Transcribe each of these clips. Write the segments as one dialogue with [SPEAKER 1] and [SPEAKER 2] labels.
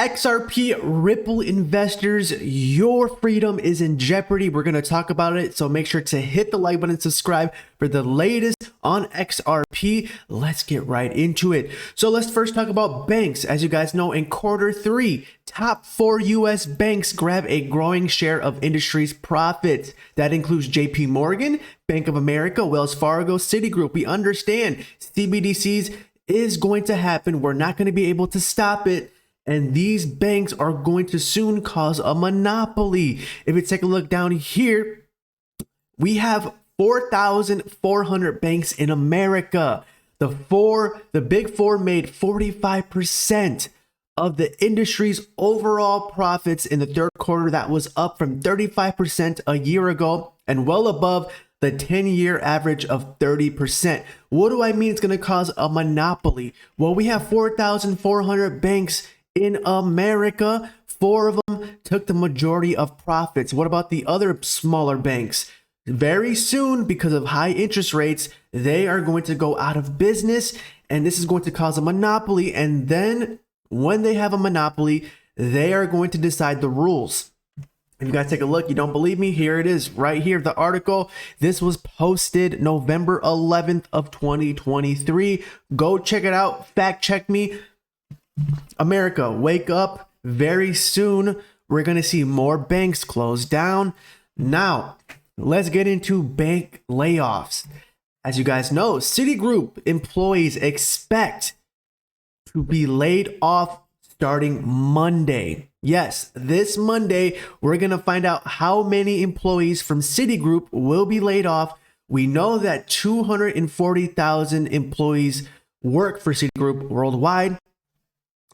[SPEAKER 1] XRP Ripple investors, your freedom is in jeopardy. We're going to talk about it, so make sure to hit the like button and subscribe for the latest on XRP. Let's get right into it. So let's first talk about banks. As you guys know, in Q3, top 4 US banks grab a growing share of industry's profits. That includes JP Morgan, Bank of America, Wells Fargo, Citigroup. We understand CBDCs is going to happen. We're not going to be able to stop it. And these banks are going to soon cause a monopoly. If you take a look down here, we have 4,400 banks in America. The big four made 45% of the industry's overall profits in the third quarter. That was up from 35% a year ago and well above the 10-year average of 30%. What do I mean it's going to cause a monopoly? Well, we have 4,400 banks in America. 4 of them took the majority of profits. What about the other smaller banks? Very soon, because of high interest rates, they are going to go out of business, and this is going to cause a monopoly. And then when they have a monopoly, they are going to decide the rules. If you guys take a look, you don't believe me, here it is right here, the article. This was posted November 11th of 2023. Go check it out, fact check me. America, wake up. Very soon, we're going to see more banks close down. Now, let's get into bank layoffs. As you guys know, Citigroup employees expect to be laid off starting Monday. Yes, this Monday, we're going to find out how many employees from Citigroup will be laid off. We know that 240,000 employees work for Citigroup worldwide.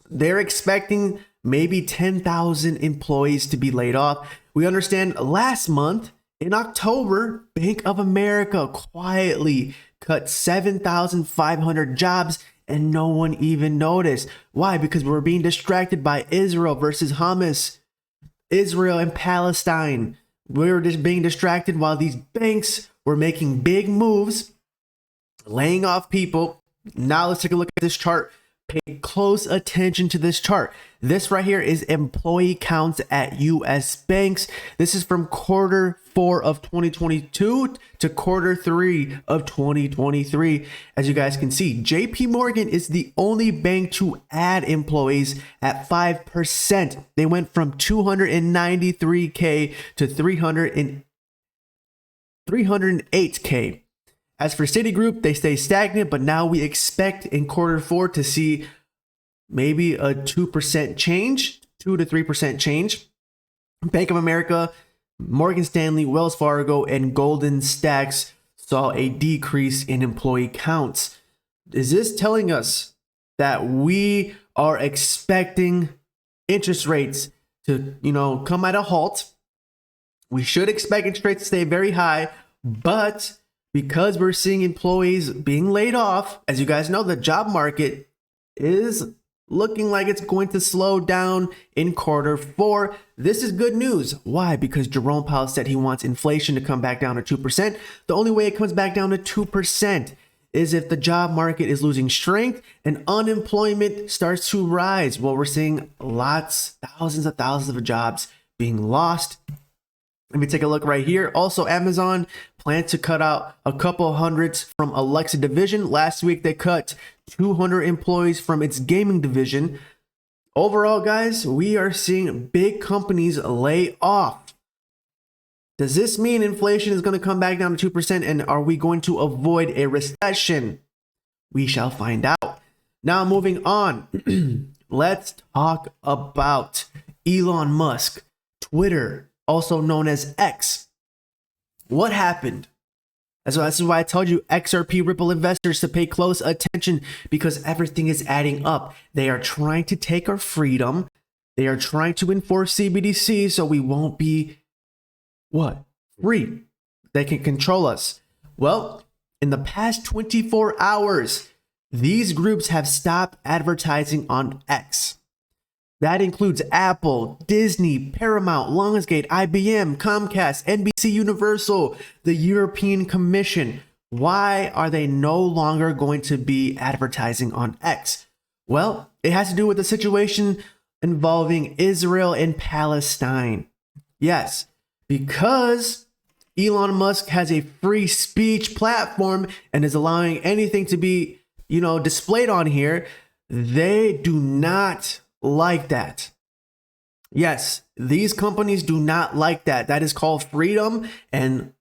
[SPEAKER 1] They're expecting maybe 10,000 employees to be laid off. We understand last month in October, Bank of America quietly cut 7,500 jobs and no one even noticed. Why? Because we were being distracted by Israel versus Hamas, Israel and Palestine. We were just being distracted while these banks were making big moves, laying off people. Now let's take a look at this chart. Pay close attention to this chart. This right here is employee counts at US banks. This is from Q4 of 2022 to Q3 of 2023. As you guys can see, JP Morgan is the only bank to add employees at 5%. They went from 293K to 308K. As for Citigroup, they stay stagnant, but now we expect in Q4 to see maybe a 2% change, 2 to 3% change. Bank of America, Morgan Stanley, Wells Fargo, and Goldman Sachs saw a decrease in employee counts. Is this telling us that we are expecting interest rates to, come at a halt? We should expect interest rates to stay very high, but because we're seeing employees being laid off, as you guys know, the job market is looking like it's going to slow down in Q4. This is good news. Why? Because Jerome Powell said he wants inflation to come back down to 2%. The only way it comes back down to 2% is if the job market is losing strength and unemployment starts to rise. Well, we're seeing thousands of jobs being lost. Let me take a look right here. Also, Amazon plans to cut out a couple hundreds from Alexa division. Last week, they cut 200 employees from its gaming division. Overall, guys, we are seeing big companies lay off. Does this mean inflation is going to come back down to 2%? And are we going to avoid a recession? We shall find out. Now, moving on. Let's talk about Elon Musk, Twitter, also known as X. What happened? This is why I told you XRP Ripple investors to pay close attention, because everything is adding up. They are trying to take our freedom. They are trying to enforce CBDC so we won't be free. They can control us. Well, in the past 24 hours, these groups have stopped advertising on X. That includes Apple, Disney, Paramount, Lionsgate, IBM, Comcast, NBC Universal, the European Commission. Why are they no longer going to be advertising on X? Well, it has to do with the situation involving Israel and Palestine. Yes, because Elon Musk has a free speech platform and is allowing anything to be, displayed on here. They do not like that. Yes, these companies do not like that. That is called freedom, and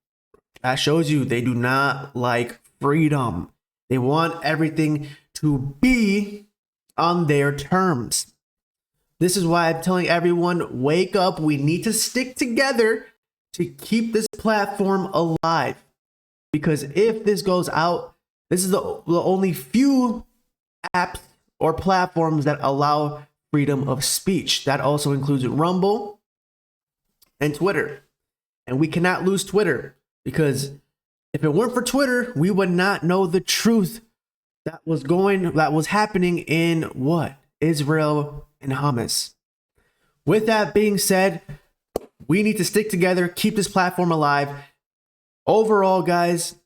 [SPEAKER 1] that shows you they do not like freedom. They want everything to be on their terms. This is why I'm telling everyone, wake up. We need to stick together to keep this platform alive. Because if this goes out, this is the only few apps or platforms that allow freedom of speech. That also includes Rumble and Twitter. And we cannot lose Twitter, because if it weren't for Twitter, we would not know the truth that was happening in what? Israel and Hamas. With that being said, we need to stick together, keep this platform alive. Overall, guys,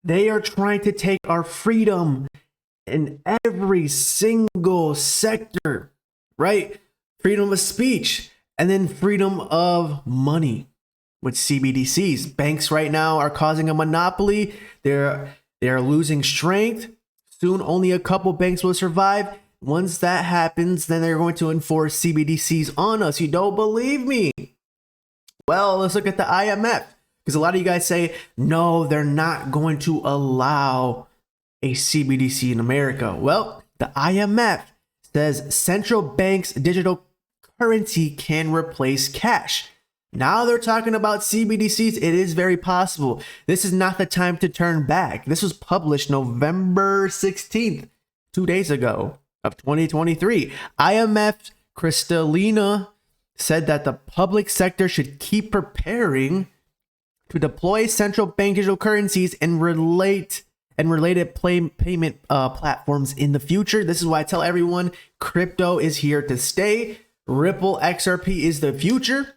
[SPEAKER 1] they are trying to take our freedom in every single sector, right? Freedom of speech, and then freedom of money with CBDCs. Banks right now are causing a monopoly. They're losing strength. Soon, only a couple banks will survive. Once that happens, then they're going to enforce CBDCs on us. You don't believe me? Well, let's look at the IMF, because a lot of you guys say, no, they're not going to allow a CBDC in America. Well, the IMF says central banks' digital currency can replace cash. Now they're talking about CBDCs. It is very possible. This is not the time to turn back. This was published November 16th, 2 days ago of 2023. IMF Kristalina said that the public sector should keep preparing to deploy central bank digital currencies and related payment platforms in the future. This is why I tell everyone crypto is here to stay. Ripple XRP is the future.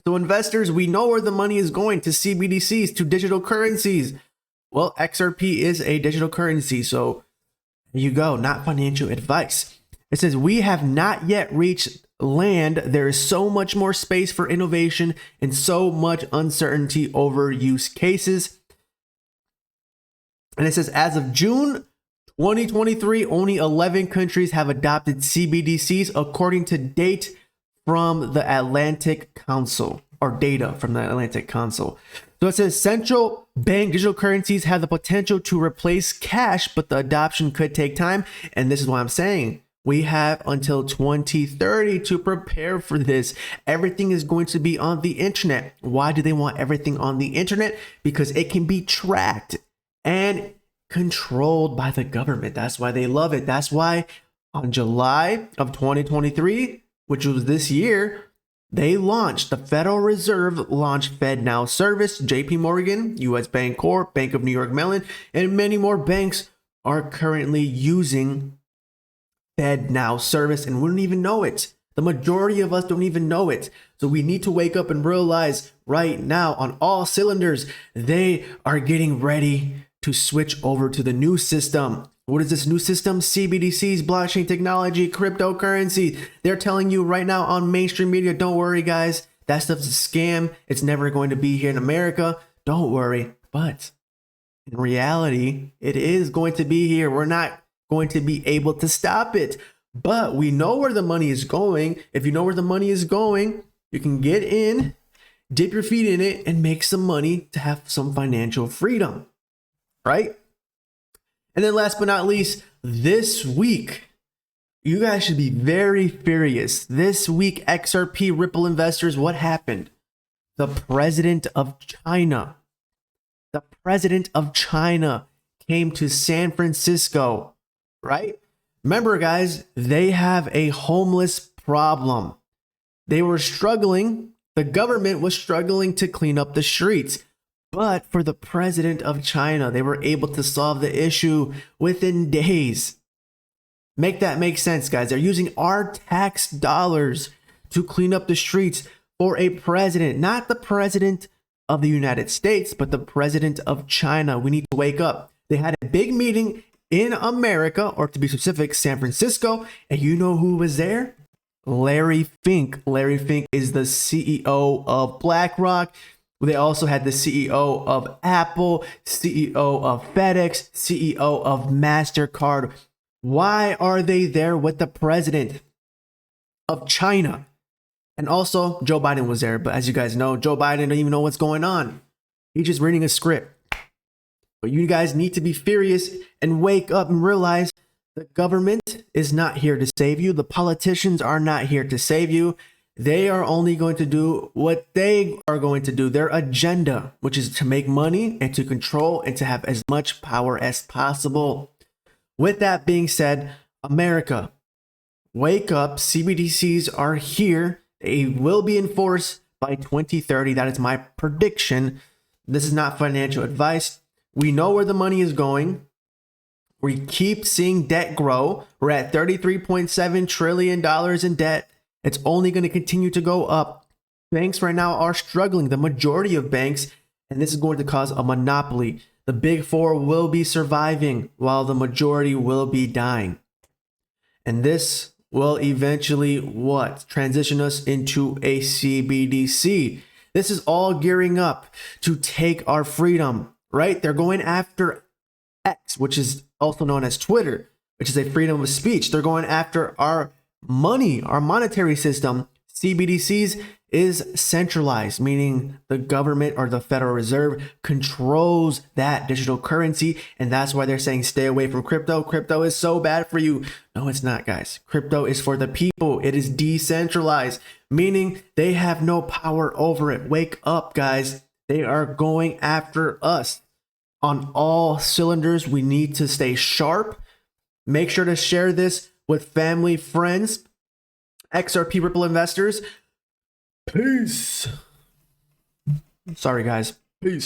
[SPEAKER 1] So investors, we know where the money is going, to CBDCs, to digital currencies. Well, XRP is a digital currency, so there you go, not financial advice. It says, we have not yet reached land. There is so much more space for innovation and so much uncertainty over use cases. And it says, as of June 2023, only 11 countries have adopted CBDCs, according to data from the Atlantic Council, or data from the Atlantic Council. So it says central bank digital currencies have the potential to replace cash, but the adoption could take time. And this is what I'm saying. We have until 2030 to prepare for this. Everything is going to be on the internet. Why do they want everything on the internet? Because it can be tracked and controlled by the government. That's why they love it. That's why on July of 2023, which was this year, the Federal Reserve launched FedNow service. JP Morgan, US Bancorp, Bank of New York Mellon, and many more banks are currently using FedNow service, and we don't even know it. The majority of us don't even know it. So we need to wake up and realize right now, on all cylinders, they are getting ready to switch over to the new system. What is this new system? CBDCs, blockchain technology, cryptocurrency. They're telling you right now on mainstream media, don't worry, guys. That stuff's a scam. It's never going to be here in America. Don't worry. But in reality, it is going to be here. We're not going to be able to stop it. But we know where the money is going. If you know where the money is going, you can get in, dip your feet in it, and make some money to have some financial freedom, right? And then last but not least, this week, you guys should be very furious. This week, XRP Ripple investors, what happened? The president of China came to San Francisco, right? Remember, guys, they have a homeless problem. They were struggling. The government was struggling to clean up the streets. But for the president of China, they were able to solve the issue within days. Make that make sense, guys. They're using our tax dollars to clean up the streets for a president, not the president of the United States, but the president of China. We need to wake up. They had a big meeting in America, or to be specific, San Francisco. And you know who was there? Larry Fink. Larry Fink is the CEO of BlackRock. They also had the CEO of Apple, CEO of FedEx, CEO of MasterCard. Why are they there with the president of China? And also, Joe Biden was there. But as you guys know, Joe Biden doesn't even know what's going on. He's just reading a script. But you guys need to be furious and wake up and realize the government is not here to save you. The politicians are not here to save you. They are only going to do what they are going to do, their agenda, which is to make money and to control and to have as much power as possible. With that being said, America, wake up. CBDCs are here. They will be enforced by 2030. That is my prediction. This is not financial advice. We know where the money is going. We keep seeing debt grow. We're at $33.7 trillion in debt. It's only going to continue to go up. Banks right now are struggling, the majority of banks, and this is going to cause a monopoly. The big four will be surviving while the majority will be dying. And this will eventually what? Transition us into a CBDC. This is all gearing up to take our freedom, right? They're going after X, which is also known as Twitter, which is a freedom of speech. They're going after our money, our monetary system. CBDCs is centralized, meaning the government or the Federal Reserve controls that digital currency. And that's why they're saying stay away from crypto. Crypto is so bad for you. No, it's not, guys. Crypto is for the people. It is decentralized, meaning they have no power over it. Wake up, guys. They are going after us on all cylinders. We need to stay sharp. Make sure to share this with family, friends, XRP Ripple investors. Peace. Sorry, guys. Peace.